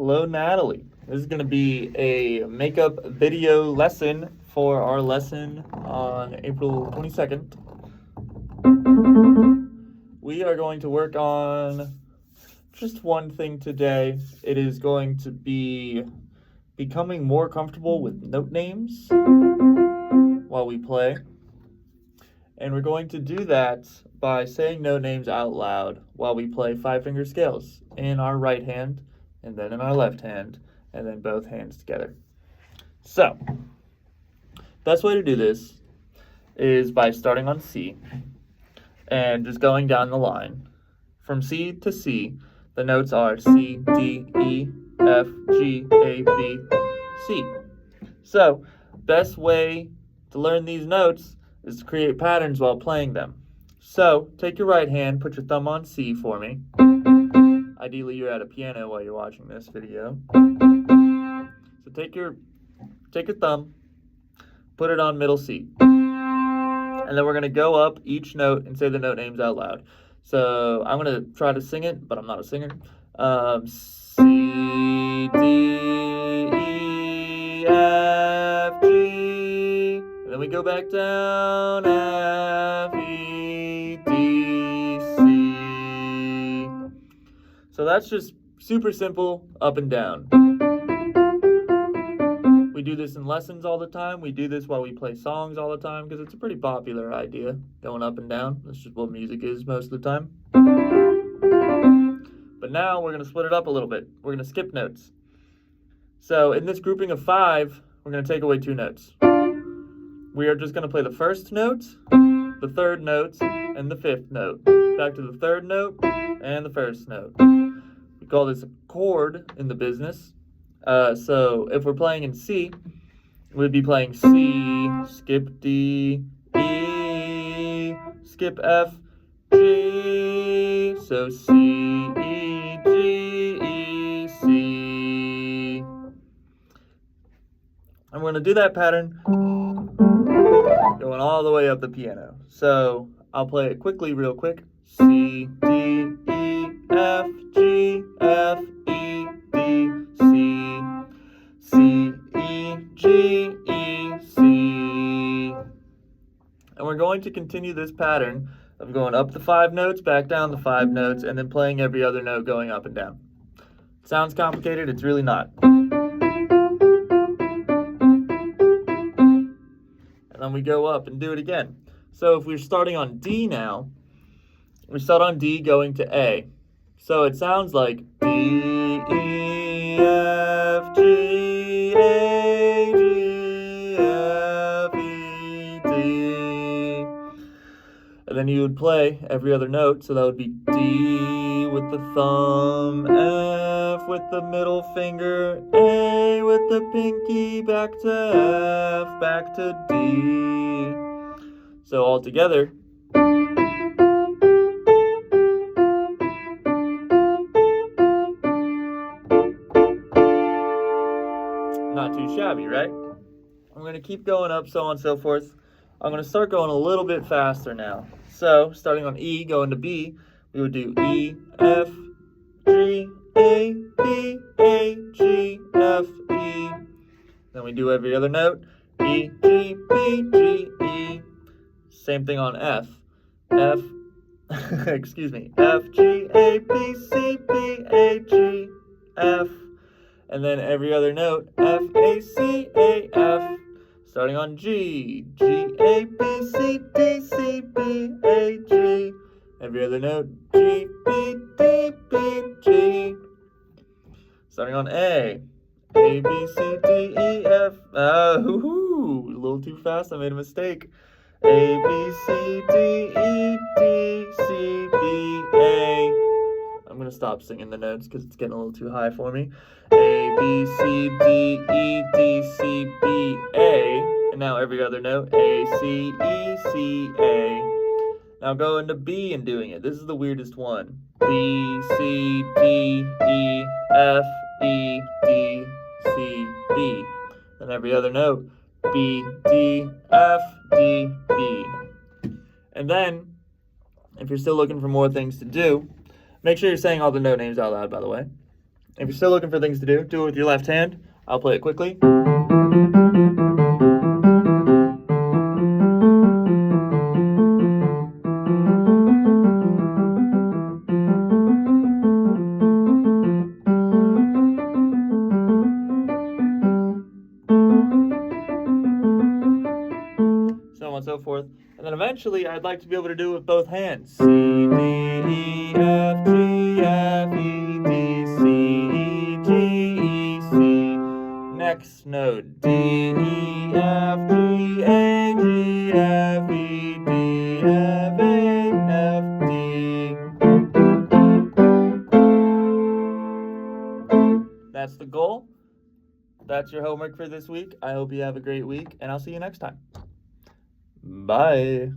Hello, Natalie. This is going to be a makeup video lesson for our lesson on April 22nd. We are going to work on just one thing today. It is going to be becoming more comfortable with note names while we play. And we're going to do that by saying note names out loud while we play five-finger scales in our right hand and then in our left hand and then both hands together. So, best way to do this is by starting on C and just going down the line. From C to C, the notes are C, D, E, F, G, A, B, C. So, best way to learn these notes is to create patterns while playing them. So, take your right hand, put your thumb on C for me. Ideally, you're at a piano while you're watching this video. So take your thumb, put it on middle C. And then we're going to go up each note and say the note names out loud. So I'm going to try to sing it, but I'm not a singer. C, D, E, F, G. And then we go back down, F, E, D, C. So that's just super simple, up and down. We do this in lessons all the time. We do this while we play songs all the time because it's a pretty popular idea, going up and down. That's just what music is most of the time. But now we're going to split it up a little bit. We're going to skip notes. So in this grouping of 5, we're going to take away 2 notes. We are just going to play the first note, the third note, and the 5th note. Back to the third note and the first note. We call this a chord in the business. So if we're playing in C, we'd be playing C, skip D, E, skip F, G. So C, E, G, E, C. I'm going to do that pattern going all the way up the piano. So I'll play it quickly, real quick. C, D, E, F, G, F, E, D, C, C, E, G, E, C. And we're going to continue this pattern of going up the 5 notes, back down the 5 notes, and then playing every other note going up and down. Sounds complicated, it's really not. And then we go up and do it again. So if we're starting on D now, we start on D going to A. So it sounds like D, E, F, G, A, G, F, E, D. And then you would play every other note. So that would be D with the thumb, F with the middle finger, A with the pinky, back to F, back to D. So all together. Not too shabby, right? I'm going to keep going up, so on and so forth. I'm going to start going a little bit faster now. So, starting on E, going to B, we would do E, F, G, A, B, A, G, F, E. Then we do every other note. E, G, B, G, E. Same thing on F. F, excuse me, F, G, A, B, C, B, A, G, F. And then every other note, F, A, C, A, F. Starting on G, G, A, B, C, D, C, B, A, G. Every other note, G, B, D, B, G. Starting on A, A, B, C, D, E, F. A little too fast, I made a mistake. A, B, C, D, E, D, C, B, A. I'm going to stop singing the notes because it's getting a little too high for me. A, B, C, D, E, D, C, B, A. And now every other note. A, C, E, C, A. Now go into B and doing it. This is the weirdest one. B, C, D, E, F, E, D, C, B. And every other note. B, D, F, D, B. And then, if you're still looking for more things to do, make sure you're saying all the note names out loud, by the way. If you're still looking for things to do it with your left hand. I'll play it quickly. So on and so forth. And then eventually I'd like to be able to do it with both hands. C, D, E, F, G, F, E, D, C, E, G, E, C. Next note, D, E, F, G, A, G, F, E, D, F, A, F, D. That's the goal. That's your homework for this week. I hope you have a great week, and I'll see you next time. Bye.